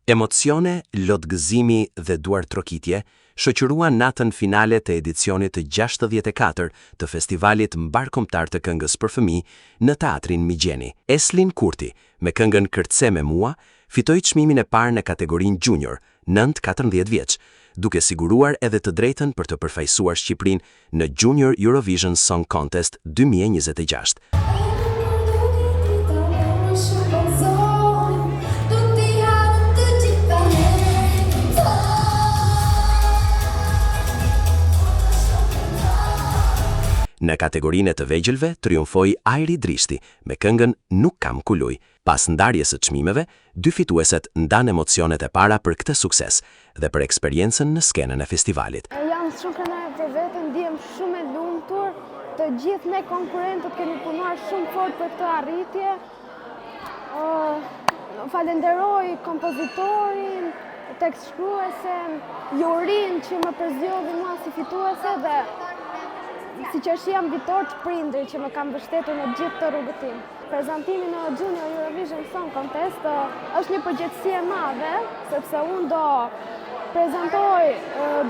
Emocione, lotgëzimi dhe duartrokitje shoqëruan natën finale të edicionit të 64 të festivalit mbarkombëtar të këngës për fëmijë në Teatrin Migjeni. Eslin Kurti, me këngën Kërtse me mua, fitoi çmimin e parë në kategorinë Junior, 9-14 vjeç, duke siguruar edhe të drejtën për të përfaqësuar Shqipërinë në Junior Eurovision Song Contest 2026. Në kategorinë e të vegjëlve triumfoi Ajri Drishti me këngën Nuk kam ku luj. Pas ndarjes së çmimeve, dy fitueset ndan emocionet e para për këtë sukses dhe për eksperiencën në skenën e festivalit. Jam shumë kënaqur për veten, ndihem shumë e lumtur. Të gjithë ne konkurrentët kemi punuar shumë fort për këtë arritje. Falenderoj kompozitorin, tekstshkruesen, jurin që më përzgjodhi mua si fituese dhe siç është jam ditor të prindrit që më kanë mbështetur në gjithë të rrugëtim. Prezantimi në Junior Eurovision Song Contest është një përgjegjësi e madhe, sepse unë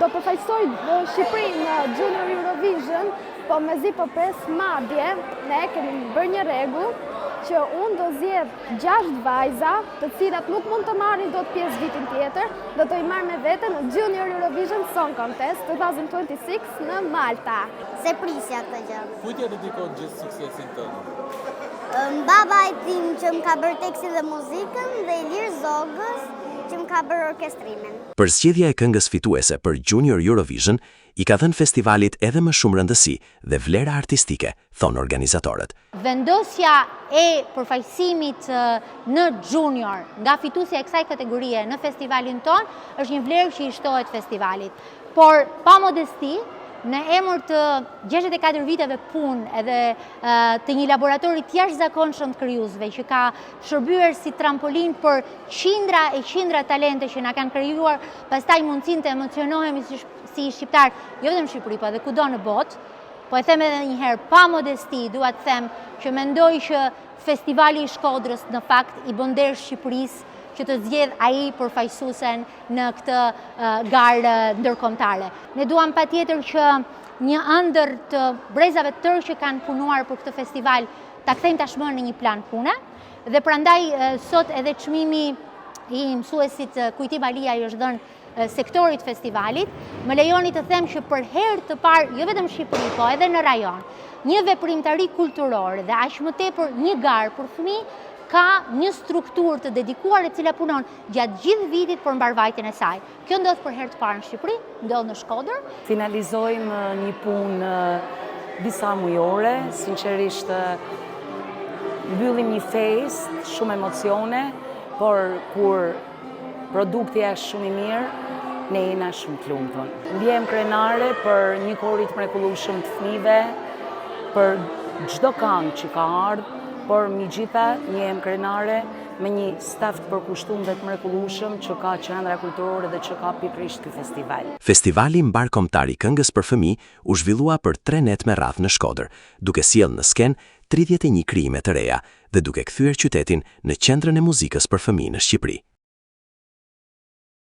do përfaqësoj Shqipërinë në Junior Eurovision, po mezi po pres madje, ne kemi bërë një rregull që unë do zgjedh 6 vajza, të cilat nuk mund të marrin dot pjesë vitin tjetër, do të i marr me vete në Junior Eurovision Song Contest 2026 në Malta. Se prisja këtë gjë. Kujt ja dedikon gjithë suksesin tënd? Babaj tim që më ka bërë tekstin dhe muzikën dhe Ilir Zogës që më ka bërë orkestrimin. Përzgjedhja e këngës fituese për Junior Eurovision i ka dhënë festivalit edhe më shumë rëndësi dhe vlera artistike, thonë organizatorët. Vendosja e përfaqësimit në Junior nga fituesja e kësaj kategorie në festivalin ton është një vlerë që i shtohet festivalit. Por pa modesti, në emër të 64 viteve punë edhe të një laboratori të jashtëzakonshëm të krijuesve që ka shërbyer si trampolin për qindra e qindra talente që na kanë krijuar pastaj mundësinë të emocionohemi si shqiptar, jo vetëm në Shqipëri, po edhe kudo në botë. Po e them edhe një herë, pa modesti, dua të them që mendoj që Festivali i Shkodrës në fakt i bën nder Shqipërisë që të zgjedh ai përfaqësuesen në këtë garë ndërkombëtare. Ne duam patjetër që një ëndër të brezave të tërë që kanë punuar për këtë festival ta kthejmë tashmë në një plan pune dhe prandaj sot edhe çmimi i mësuesit Kujtim Alia i është dhënë sektorit festivalit. Më lejoni të them që për herë të parë, jo vetëm në Shqipëri, po edhe në rajon, një veprimtari kulturore dhe aq më tepër një garë për fëmijë ka një strukturë të dedikuar e cila punon gjatë gjithë vitit për mbarvajtjen e saj. Kjo ndodh për herë të parë në Shqipëri, ndodh në Shkodër. Finalizojmë një punë disa mujore, sinqerisht mbyllim një fest, shumë emocione, por kur produkti është shumë i mirë, ne jena shumë të lumtur. Ndjehem krenare për një korrit të mrekullueshëm të fëmijëve, për çdo këngë që ka ardhur, por megjithatë ndjehem krenare me një staf të përkushtuar dhe të mrekullueshëm që ka qendra kulturore dhe që ka pikërisht ky festival. Festivali mbarkombëtar i këngës për fëmijë u zhvillua për 3 net me radhë në Shkodër, duke sjellë në sken 31 krijime të reja dhe duke kthyer qytetin në qendrën e muzikës për fëmijë në Shqipëri.